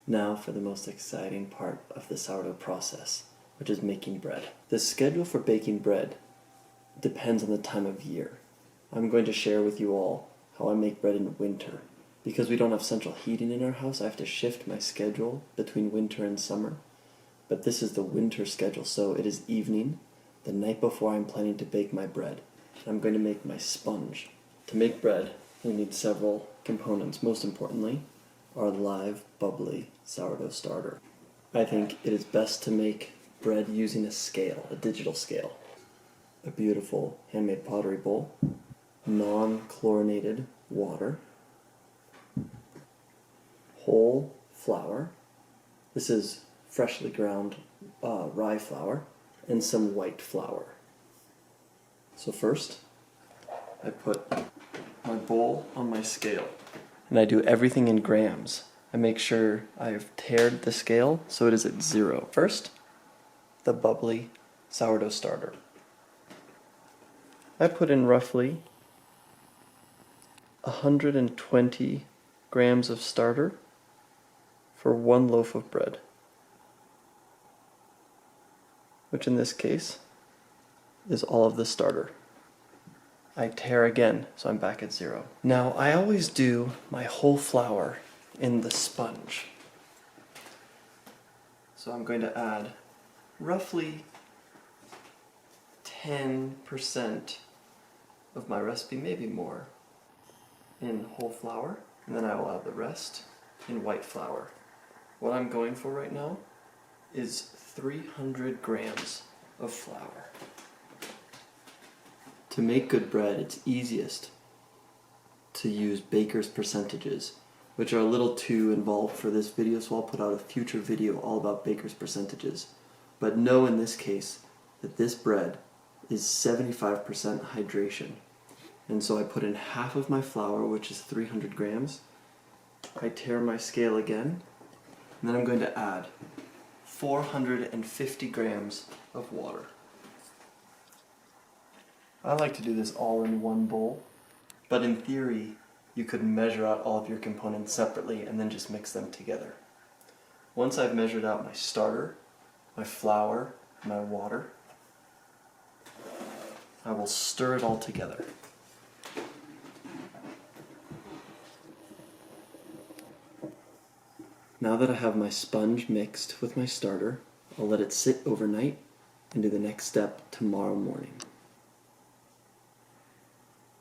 Now for the most exciting part of the sourdough process, which is making bread. The schedule for baking bread depends on the time of year. I'm going to share with you all how I make bread in winter. Because we don't have central heating in our house, I have to shift my schedule between winter and summer. But this is the winter schedule, so it is evening, the night before I'm planning to bake my bread. I'm going to make my sponge. To make bread, we need several components. Most importantly, our live, bubbly sourdough starter. I think it is best to make bread using a scale, a digital scale. A beautiful handmade pottery bowl, non-chlorinated water, whole flour. This is freshly ground rye flour, and some white flour. So first, I put my bowl on my scale, and I do everything in grams. I make sure I've tared the scale so it is at 0. First, the bubbly sourdough starter. I put in roughly 120 grams of starter for 1 loaf of bread, which in this case is all of the starter. I tare again, so I'm back at 0. Now, I always do my whole flour in the sponge. So I'm going to add roughly 10% of my recipe, maybe more, in whole flour, and then I will add the rest in white flour. What I'm going for right now is 300 grams of flour. To make good bread, it's easiest to use baker's percentages, which are a little too involved for this video, so I'll put out a future video all about baker's percentages. But know in this case that this bread is 75% hydration. And so I put in half of my flour, which is 300 grams. I tare my scale again, and then I'm going to add 450 grams of water. I like to do this all in one bowl, but in theory, you could measure out all of your components separately and then just mix them together. Once I've measured out my starter, my flour, my water, I will stir it all together. Now that I have my sponge mixed with my starter, I'll let it sit overnight and do the next step tomorrow morning.